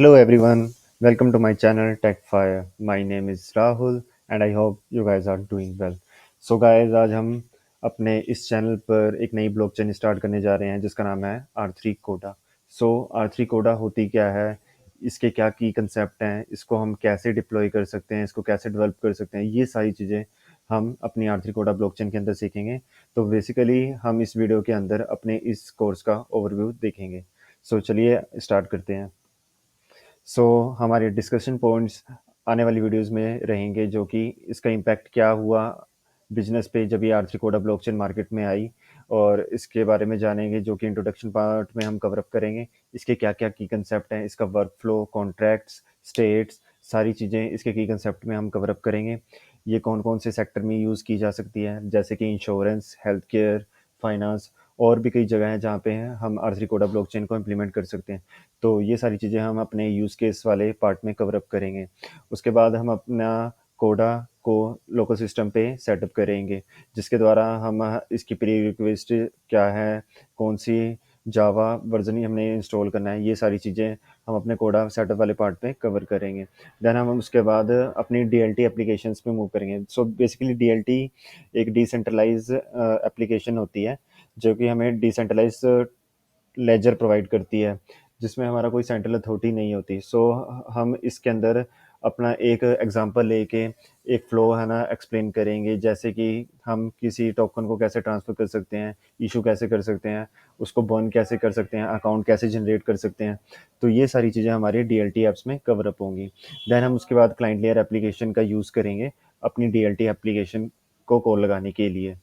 Hello everyone, welcome to my channel TechFire. My name is Rahul and I hope you guys are doing well. So guys, आज हम अपने इस channel पर एक नई blockchain start करने जा रहे हैं जिसका नाम है R3 कोडा। सो R3 कोडा होती क्या है, इसके क्या की कंसेप्ट हैं, इसको हम कैसे डिप्लॉय कर सकते हैं, इसको कैसे डेवलप कर सकते हैं, ये सारी चीज़ें हम अपनी R3 कोडा ब्लॉकचेन के अंदर सीखेंगे। तो बेसिकली हम इस वीडियो के अंदर अपने इस कोर्स का ओवरव्यू देखेंगे। सो चलिए स्टार्ट करते हैं। हमारे डिस्कशन पॉइंट्स आने वाली वीडियोस में रहेंगे, जो कि इसका इम्पैक्ट क्या हुआ बिजनेस पे जब ये आर3 कोडा ब्लॉकचेन मार्केट में आई, और इसके बारे में जानेंगे, जो कि इंट्रोडक्शन पार्ट में हम कवर अप करेंगे। इसके क्या क्या की कंसेप्ट हैं, इसका वर्क फ्लो, कॉन्ट्रैक्ट्स, स्टेट्स, सारी चीज़ें इसके की कंसेप्ट में हम कवर अप करेंगे। ये कौन कौन से सेक्टर में यूज़ की जा सकती है, जैसे कि इंश्योरेंस, हेल्थ केयर, फाइनेंस, और भी कई जगह हैं जहाँ पे हम आर3 कोडा ब्लॉकचेन को इम्प्लीमेंट कर सकते हैं। तो ये सारी चीज़ें हम अपने यूज़ केस वाले पार्ट में कवर अप करेंगे। उसके बाद हम अपना कोडा को लोकल सिस्टम पे सेटअप करेंगे, जिसके द्वारा हम इसकी प्री रिक्वेस्ट क्या है, कौन सी जावा वर्जन ही हमने इंस्टॉल करना है, ये सारी चीज़ें हम अपने कोडा सेटअप वाले पार्ट में कवर करेंगे। देन हम उसके बाद अपनी डीएलटी एप्लीकेशंस पे मूव करेंगे। सो बेसिकली डीएलटी एक डिसेंट्रलाइज एप्लीकेशन होती है, जो कि हमें डिसेंट्रलाइज लेजर प्रोवाइड करती है, जिसमें हमारा कोई सेंट्रल अथॉरिटी नहीं होती। हम इसके अंदर अपना एक एग्जांपल लेके एक फ्लो है ना एक्सप्लेन करेंगे, जैसे कि हम किसी टोकन को कैसे ट्रांसफ़र कर सकते हैं, इशू कैसे कर सकते हैं, उसको बर्न कैसे कर सकते हैं, अकाउंट कैसे जनरेट कर सकते हैं। तो ये सारी चीज़ें हमारी डीएलटी ऐप्स में कवर अप होंगी। देन हम उसके बाद क्लाइंट लेयर एप्लीकेशन का यूज़ करेंगे अपनी डीएलटी एप्लीकेशन को कॉल लगाने के लिए।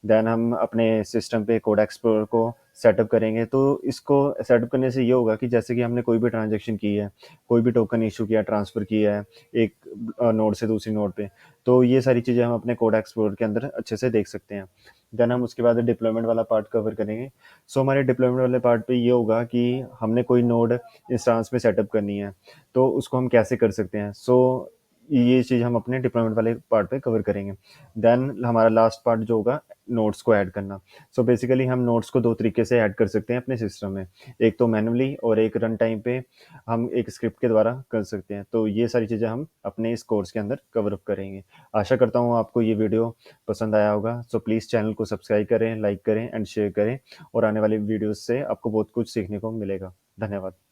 देन हम अपने सिस्टम पे कोड एक्सप्लोरर को सेटअप करेंगे। तो इसको सेटअप करने से ये होगा कि जैसे कि हमने कोई भी ट्रांजैक्शन की है, कोई भी टोकन इशू किया, ट्रांसफ़र किया है एक नोड से दूसरी नोड पे, तो ये सारी चीज़ें हम अपने कोड एक्सप्लोरर के अंदर अच्छे से देख सकते हैं। देन हम उसके बाद डिप्लॉयमेंट वाला पार्ट कवर करेंगे। हमारे डिप्लॉयमेंट वाले पार्ट पे ये होगा कि हमने कोई नोड इंस्टांस में सेटअप करनी है, तो उसको हम कैसे कर सकते हैं। ये चीज़ हम अपने डिप्लॉयमेंट वाले पार्ट पे कवर करेंगे। देन हमारा लास्ट पार्ट जो होगा, नोट्स को ऐड करना। बेसिकली हम नोट्स को 2 तरीके से ऐड कर सकते हैं अपने सिस्टम में। एक तो मैनुअली, और एक रन टाइम पे हम एक स्क्रिप्ट के द्वारा कर सकते हैं। तो ये सारी चीज़ें हम अपने इस कोर्स के अंदर कवर अप करेंगे। आशा करता हूँ आपको ये वीडियो पसंद आया होगा। प्लीज़ चैनल को सब्सक्राइब करें, लाइक करें एंड शेयर करें, और आने वाली वीडियोज़ से आपको बहुत कुछ सीखने को मिलेगा। धन्यवाद।